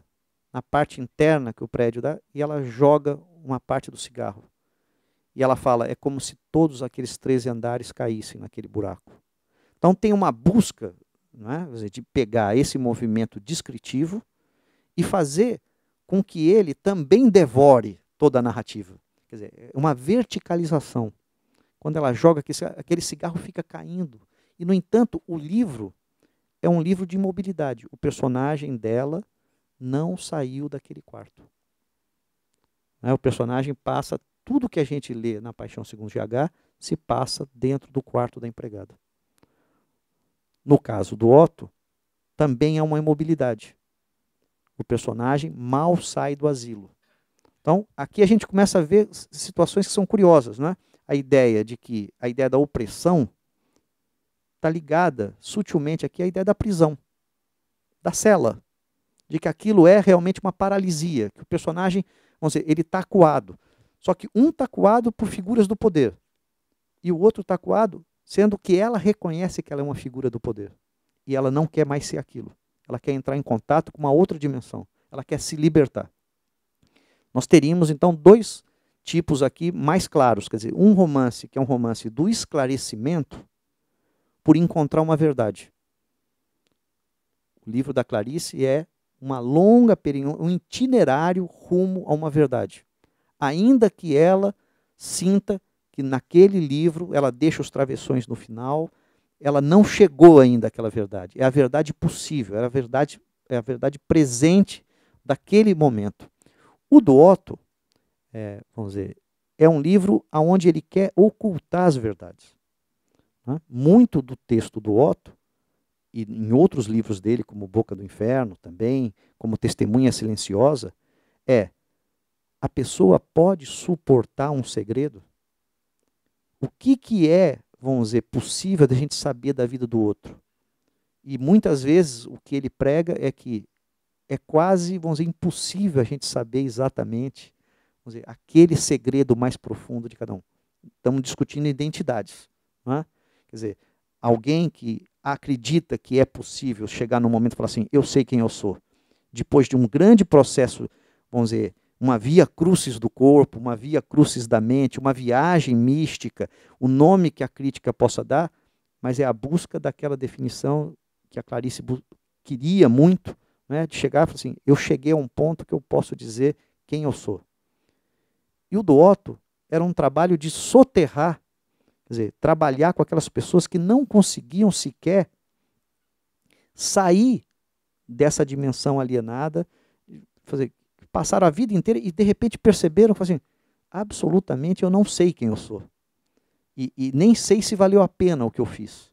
S2: na parte interna que o prédio dá, e ela joga uma parte do cigarro. E ela fala, é como se todos aqueles 13 andares caíssem naquele buraco. Então tem uma busca, né, de pegar esse movimento descritivo e fazer com que ele também devore toda a narrativa. Quer dizer, é uma verticalização. Quando ela joga, aquele cigarro fica caindo. E, no entanto, o livro é um livro de imobilidade. O personagem dela não saiu daquele quarto. Né? O personagem passa, tudo que a gente lê na Paixão segundo GH, se passa dentro do quarto da empregada. No caso do Otto, também é uma imobilidade. O personagem mal sai do asilo. Então, aqui a gente começa a ver situações que são curiosas, né? A ideia da opressão está ligada sutilmente aqui à ideia da prisão, da cela, de que aquilo é realmente uma paralisia, que o personagem, vamos dizer, ele está acuado. Só que um está acuado por figuras do poder, e o outro está acuado sendo que ela reconhece que ela é uma figura do poder, e ela não quer mais ser aquilo. Ela quer entrar em contato com uma outra dimensão, ela quer se libertar. Nós teríamos, então, dois tipos aqui mais claros, quer dizer, um romance que é um romance do esclarecimento por encontrar uma verdade. O livro da Clarice é uma longa, um itinerário rumo a uma verdade. Ainda que ela sinta que naquele livro ela deixa os travessões no final, ela não chegou ainda àquela verdade. É a verdade possível, é a verdade presente daquele momento. O do Otto, vamos dizer, é um livro onde ele quer ocultar as verdades. Né? Muito do texto do Otto, e em outros livros dele, como Boca do Inferno também, como Testemunha Silenciosa, a pessoa pode suportar um segredo? O que é, vamos dizer, possível da gente saber da vida do outro? E muitas vezes o que ele prega é que é quase, vamos dizer, impossível a gente saber exatamente, vamos dizer, aquele segredo mais profundo de cada um. Estamos discutindo identidades. Não é? Quer dizer, alguém que acredita que é possível chegar num momento e falar assim, eu sei quem eu sou. Depois de um grande processo, vamos dizer, uma via crucis do corpo, uma via crucis da mente, uma viagem mística, o nome que a crítica possa dar, mas é a busca daquela definição que a Clarice queria muito, né, de chegar e falar assim, eu cheguei a um ponto que eu posso dizer quem eu sou. E o do Otto era um trabalho de soterrar, quer dizer, trabalhar com aquelas pessoas que não conseguiam sequer sair dessa dimensão alienada, passaram a vida inteira e de repente perceberam, assim, absolutamente eu não sei quem eu sou. E nem sei se valeu a pena o que eu fiz.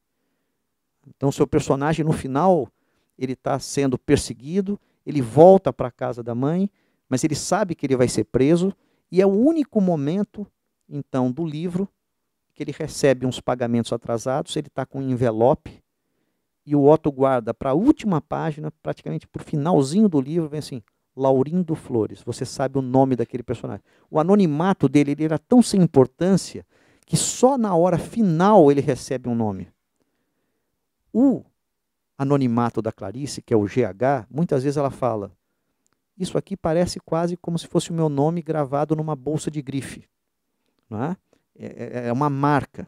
S2: Então, seu personagem, no final, ele está sendo perseguido, ele volta para a casa da mãe, mas ele sabe que ele vai ser preso, e é o único momento, então, do livro, que ele recebe uns pagamentos atrasados, ele está com um envelope, e o Otto guarda para a última página, praticamente para o finalzinho do livro, vem assim, Laurindo Flores, você sabe o nome daquele personagem. O anonimato dele ele era tão sem importância, que só na hora final ele recebe um nome. O anonimato da Clarice, que é o GH, muitas vezes ela fala, isso aqui parece quase como se fosse o meu nome gravado numa bolsa de grife. Não é? É uma marca.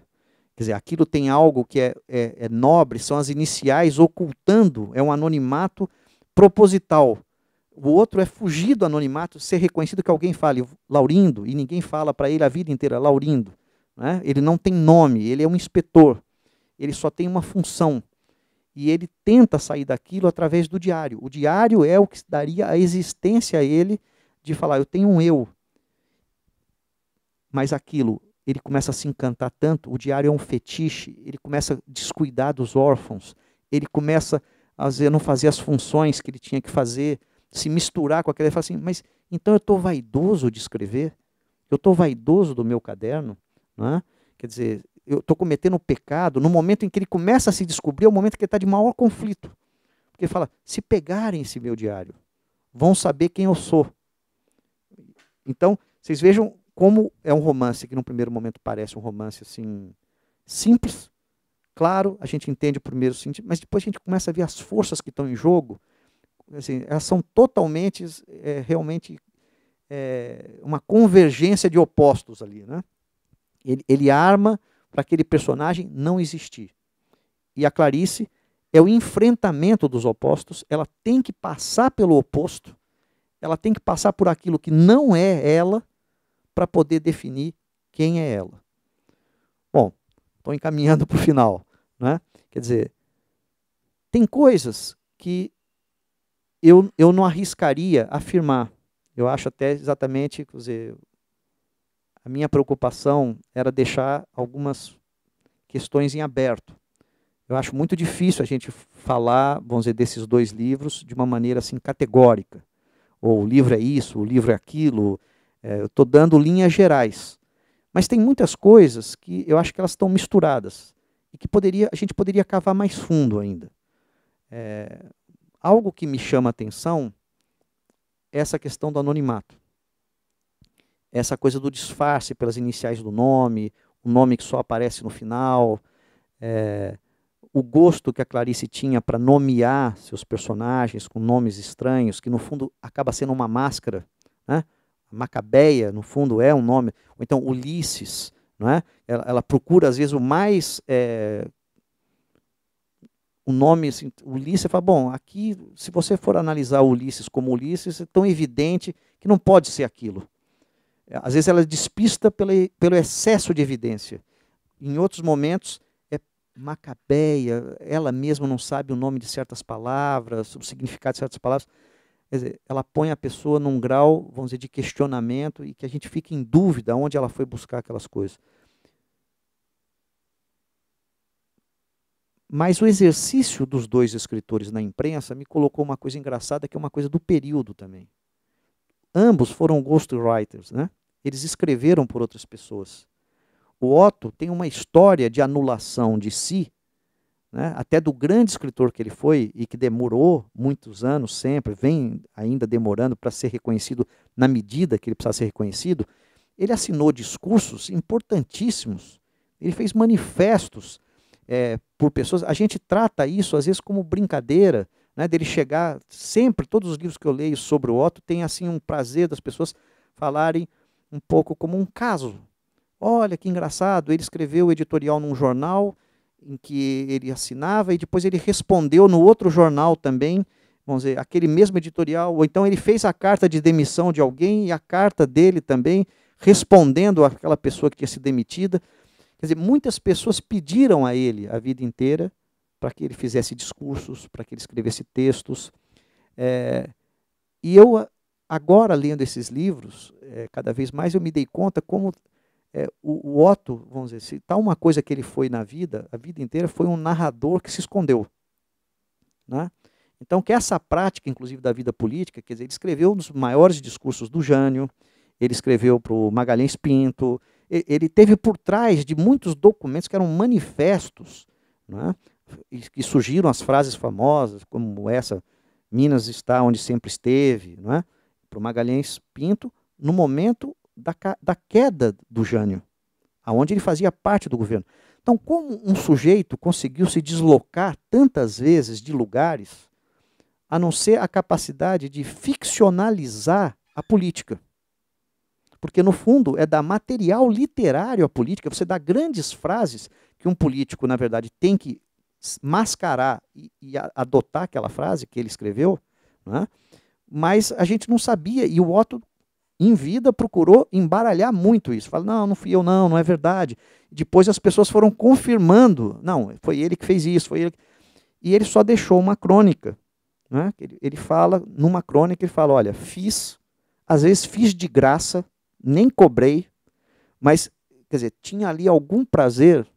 S2: Quer dizer, aquilo tem algo que é nobre, são as iniciais ocultando, é um anonimato proposital. O outro é fugir do anonimato, ser reconhecido que alguém fale Laurindo, e ninguém fala para ele a vida inteira, Laurindo. Né? Ele não tem nome, ele é um inspetor. Ele só tem uma função. E ele tenta sair daquilo através do diário. O diário é o que daria a existência a ele de falar, eu tenho um eu. Mas aquilo, ele começa a se encantar tanto, o diário é um fetiche, ele começa a descuidar dos órfãos, ele começa a não fazer as funções que ele tinha que fazer, se misturar com aquela, ele fala assim, mas então eu estou vaidoso de escrever? Eu estou vaidoso do meu caderno? Não é? Quer dizer, eu estou cometendo um pecado, no momento em que ele começa a se descobrir, é o momento que ele está de maior conflito. Porque ele fala, se pegarem esse meu diário, vão saber quem eu sou. Então, vocês vejam como é um romance que, num primeiro momento, parece um romance assim simples. Claro, a gente entende o primeiro sentido, mas depois a gente começa a ver as forças que estão em jogo. Assim, elas são totalmente, realmente, uma convergência de opostos ali, né? Ele arma para aquele personagem não existir. E a Clarice é o enfrentamento dos opostos, ela tem que passar pelo oposto, ela tem que passar por aquilo que não é ela, para poder definir quem é ela. Bom, estou encaminhando para o final, né? Quer dizer, tem coisas que eu não arriscaria afirmar. Eu acho até exatamente, quer dizer, a minha preocupação era deixar algumas questões em aberto. Eu acho muito difícil a gente falar, vamos dizer, desses dois livros de uma maneira assim categórica. Ou o livro é isso, o livro é aquilo. Eu estou dando linhas gerais. Mas tem muitas coisas que eu acho que elas estão misturadas. E que a gente poderia cavar mais fundo ainda. Algo que me chama a atenção é essa questão do anonimato. Essa coisa do disfarce pelas iniciais do nome, o nome que só aparece no final, o gosto que a Clarice tinha para nomear seus personagens com nomes estranhos, que no fundo acaba sendo uma máscara, né? Macabeia, no fundo, é um nome. Ou então Ulisses, não é? Ela procura, às vezes, o mais... o nome, assim, Ulisses, você fala, bom, aqui, se você for analisar Ulisses como Ulisses, é tão evidente que não pode ser aquilo. Às vezes ela despista pelo excesso de evidência. Em outros momentos, é Macabeia, ela mesma não sabe o nome de certas palavras, o significado de certas palavras. Quer dizer, ela põe a pessoa num grau, vamos dizer, de questionamento e que a gente fica em dúvida onde ela foi buscar aquelas coisas. Mas o exercício dos dois escritores na imprensa me colocou uma coisa engraçada, que é uma coisa do período também. Ambos foram ghostwriters, né? Eles escreveram por outras pessoas. O Otto tem uma história de anulação de si, né? Até do grande escritor que ele foi, e que demorou muitos anos sempre, vem ainda demorando para ser reconhecido na medida que ele precisa ser reconhecido. Ele assinou discursos importantíssimos, ele fez manifestos por pessoas. A gente trata isso às vezes como brincadeira, né, dele chegar sempre, todos os livros que eu leio sobre o Otto tem assim um prazer das pessoas falarem um pouco como um caso. Olha que engraçado, ele escreveu o editorial num jornal em que ele assinava e depois ele respondeu no outro jornal também, vamos dizer, aquele mesmo editorial, ou então ele fez a carta de demissão de alguém e a carta dele também respondendo àquela pessoa que tinha sido demitida. Quer dizer, muitas pessoas pediram a ele a vida inteira para que ele fizesse discursos, para que ele escrevesse textos. E eu, agora, lendo esses livros, cada vez mais eu me dei conta como o Otto, vamos dizer, se tal uma coisa que ele foi na vida, a vida inteira, foi um narrador que se escondeu. Né? Então, que essa prática, inclusive, da vida política, quer dizer, ele escreveu um dos maiores discursos do Jânio, ele escreveu para o Magalhães Pinto, ele teve por trás de muitos documentos que eram manifestos, né? E que surgiram as frases famosas, como essa, Minas está onde sempre esteve, né? Para o Magalhães Pinto, no momento da queda do Jânio, aonde ele fazia parte do governo. Então, como um sujeito conseguiu se deslocar tantas vezes de lugares, a não ser a capacidade de ficcionalizar a política? Porque, no fundo, é dar material literário à política, você dá grandes frases que um político, na verdade, tem que mascarar e adotar aquela frase que ele escreveu, né? Mas a gente não sabia, e o Otto, em vida, procurou embaralhar muito isso. Fala, não fui eu, não é verdade. Depois as pessoas foram confirmando, não, foi ele que fez isso, foi ele. E ele só deixou uma crônica. Né? Ele fala, numa crônica, ele fala, olha, às vezes fiz de graça, nem cobrei, mas, quer dizer, tinha ali algum prazer,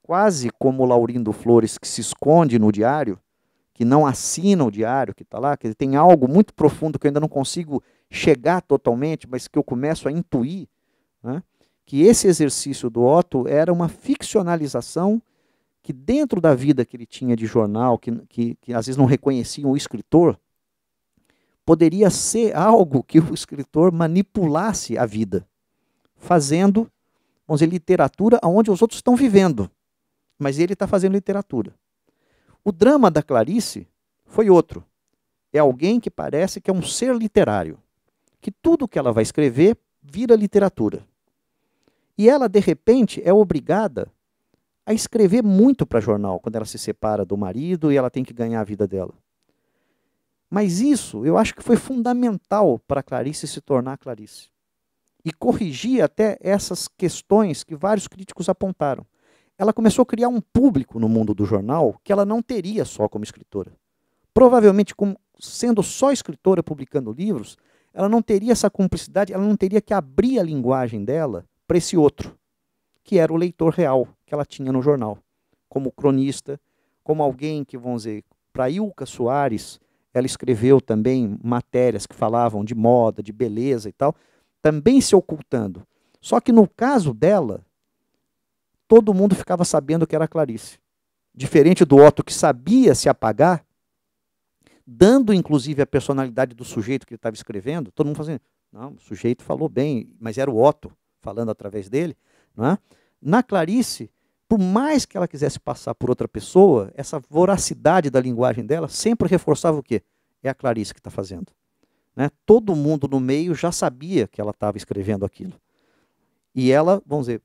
S2: quase como o Laurindo Flores, que se esconde no diário, que não assina o diário, que está lá, quer dizer, tem algo muito profundo que eu ainda não consigo chegar totalmente, mas que eu começo a intuir, né? Que esse exercício do Otto era uma ficcionalização que dentro da vida que ele tinha de jornal, que às vezes não reconheciam o escritor, poderia ser algo que o escritor manipulasse a vida, fazendo, vamos dizer, literatura onde os outros estão vivendo, mas ele está fazendo literatura. O drama da Clarice foi outro. É alguém que parece que é um ser literário, que tudo que ela vai escrever vira literatura. E ela, de repente, é obrigada a escrever muito para jornal, quando ela se separa do marido e ela tem que ganhar a vida dela. Mas isso, eu acho que foi fundamental para a Clarice se tornar Clarice. E corrigir até essas questões que vários críticos apontaram. Ela começou a criar um público no mundo do jornal que ela não teria só como escritora. Provavelmente, sendo só escritora publicando livros, ela não teria essa cumplicidade, ela não teria que abrir a linguagem dela para esse outro, que era o leitor real que ela tinha no jornal, como cronista, como alguém que, vamos dizer, para Ilka Soares, ela escreveu também matérias que falavam de moda, de beleza e tal, também se ocultando. Só que no caso dela, todo mundo ficava sabendo que era Clarice. Diferente do Otto, que sabia se apagar, dando inclusive a personalidade do sujeito que ele estava escrevendo, todo mundo fazendo, não, o sujeito falou bem, mas era o Otto falando através dele. Não é? Na Clarice, por mais que ela quisesse passar por outra pessoa, essa voracidade da linguagem dela sempre reforçava o quê? É a Clarice que está fazendo. Né? Todo mundo no meio já sabia que ela estava escrevendo aquilo. E ela, vamos dizer,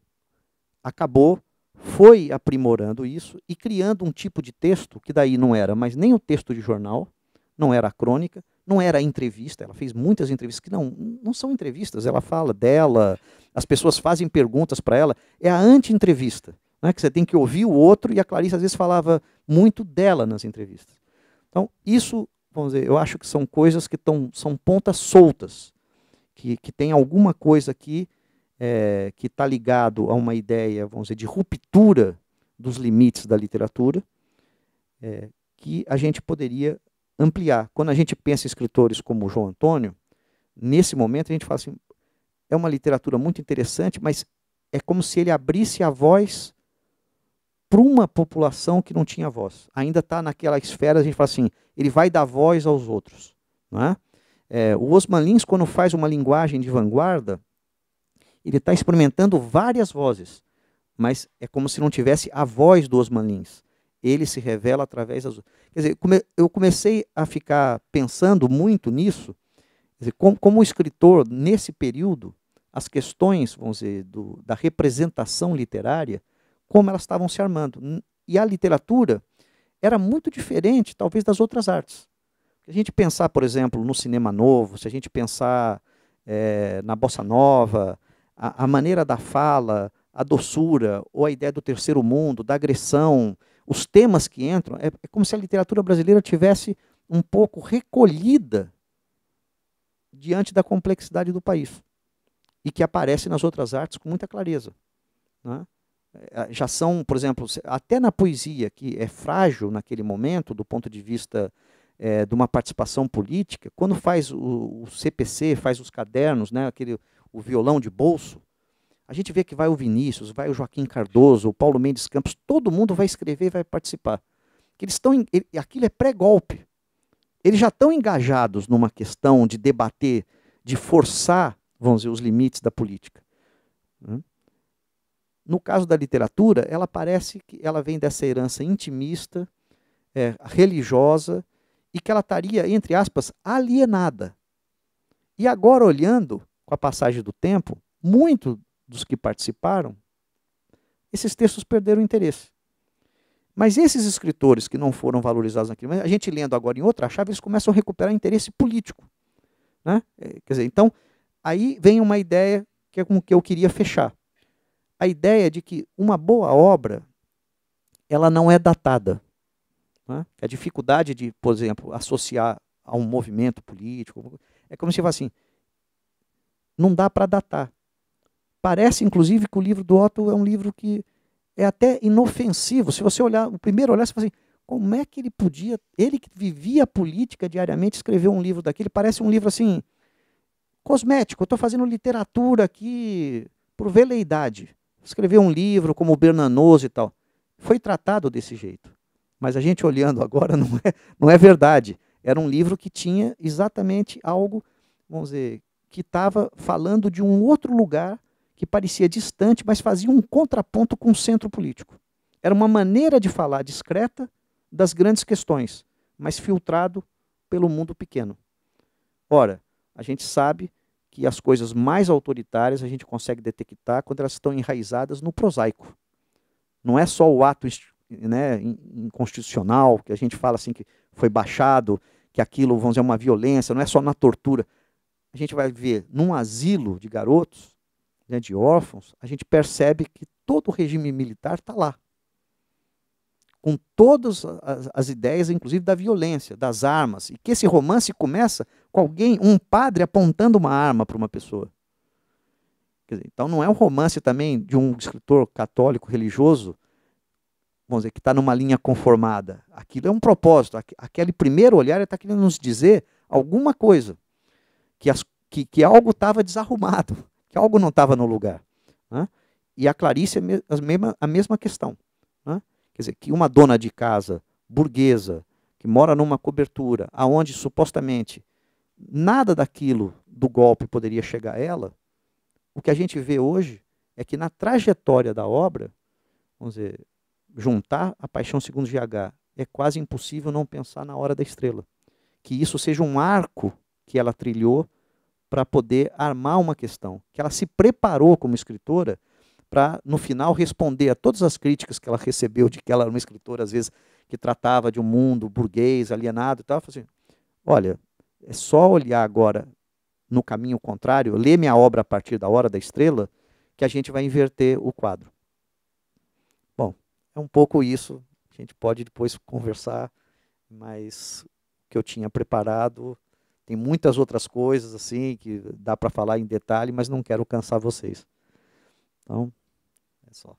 S2: foi aprimorando isso e criando um tipo de texto que daí não era mais nem o texto de jornal, não era a crônica, não era a entrevista. Ela fez muitas entrevistas que não são entrevistas. Ela fala dela, as pessoas fazem perguntas para ela. É a anti-entrevista, né? Que você tem que ouvir o outro, e a Clarice às vezes falava muito dela nas entrevistas. Então, isso, vamos dizer, eu acho que são coisas que são pontas soltas, que tem alguma coisa aqui que está ligado a uma ideia, vamos dizer, de ruptura dos limites da literatura, que a gente poderia ampliar. Quando a gente pensa em escritores como João Antônio, nesse momento a gente fala assim, é uma literatura muito interessante, mas é como se ele abrisse a voz para uma população que não tinha voz. Ainda está naquela esfera, a gente fala assim, ele vai dar voz aos outros. Não é? O Osman Lins, quando faz uma linguagem de vanguarda, ele está experimentando várias vozes, mas é como se não tivesse a voz do Osman Lins. Ele se revela através das... Quer dizer, eu comecei a ficar pensando muito nisso, quer dizer, como escritor, nesse período, as questões, vamos dizer, da representação literária, como elas estavam se armando. E a literatura era muito diferente, talvez, das outras artes. Se a gente pensar, por exemplo, no cinema novo, se a gente pensar na bossa nova, a maneira da fala, a doçura, ou a ideia do terceiro mundo, da agressão, os temas que entram, é como se a literatura brasileira tivesse um pouco recolhida diante da complexidade do país, e que aparece nas outras artes com muita clareza. Né? Já são, por exemplo, até na poesia, que é frágil naquele momento, do ponto de vista de uma participação política, quando faz o CPC, faz os cadernos, né, o violão de bolso, a gente vê que vai o Vinícius, vai o Joaquim Cardoso, o Paulo Mendes Campos, todo mundo vai escrever e vai participar. Aquilo é pré-golpe. Eles já estão engajados numa questão de debater, de forçar, vamos dizer, os limites da política. No caso da literatura, ela parece que ela vem dessa herança intimista, religiosa, e que ela estaria, entre aspas, alienada. E agora, olhando, com a passagem do tempo, muito dos que participaram, esses textos perderam interesse. Mas esses escritores que não foram valorizados naquele momento, a gente lendo agora em outra chave, eles começam a recuperar interesse político. Né? Quer dizer, então, aí vem uma ideia que é com que eu queria fechar. A ideia de que uma boa obra, ela não é datada. Né? A dificuldade de, por exemplo, associar a um movimento político, é como se fosse assim, não dá para datar. Parece, inclusive, que o livro do Otto é um livro que é até inofensivo. Se você olhar, o primeiro olhar, você fala assim, como é que ele podia, ele que vivia a política diariamente, escrever um livro daquele? Parece um livro assim, cosmético. Eu estou fazendo literatura aqui por veleidade. Escrever um livro como o Bernanos e tal. Foi tratado desse jeito. Mas a gente olhando agora não é verdade. era um livro que tinha exatamente algo, vamos dizer, que estava falando de um outro lugar que parecia distante, mas fazia um contraponto com o centro político. Era uma maneira de falar discreta das grandes questões, mas filtrado pelo mundo pequeno. Ora, a gente sabe que as coisas mais autoritárias a gente consegue detectar quando elas estão enraizadas no prosaico. Não é só o ato, né, inconstitucional, que a gente fala assim que foi baixado, que aquilo, vamos dizer, é uma violência, não é só na tortura. A gente vai ver num asilo de garotos, né, de órfãos, a gente percebe que todo o regime militar está lá. Com todas as ideias, inclusive da violência, das armas. E que esse romance começa com alguém, um padre, apontando uma arma para uma pessoa. Quer dizer, então não é um romance também de um escritor católico religioso, vamos dizer, que está numa linha conformada. Aquilo é um propósito. Aquele primeiro olhar está querendo nos dizer alguma coisa. Que algo estava desarrumado, que algo não estava no lugar. Né? E a Clarice a mesma questão. Né? Quer dizer, que uma dona de casa burguesa, que mora numa cobertura, aonde supostamente nada daquilo do golpe poderia chegar a ela, o que a gente vê hoje é que na trajetória da obra, vamos dizer, juntar a Paixão segundo GH é quase impossível não pensar na Hora da Estrela. Que isso seja um arco que ela trilhou para poder armar uma questão, que ela se preparou como escritora para, no final, responder a todas as críticas que ela recebeu de que ela era uma escritora, às vezes, que tratava de um mundo burguês, alienado e tal. Assim, olha, é só olhar agora no caminho contrário, ler minha obra a partir da Hora da Estrela, que a gente vai inverter o quadro. Bom, é um pouco isso. A gente pode depois conversar, mas o que eu tinha preparado... Tem muitas outras coisas assim que dá para falar em detalhe, mas não quero cansar vocês. Então, é só.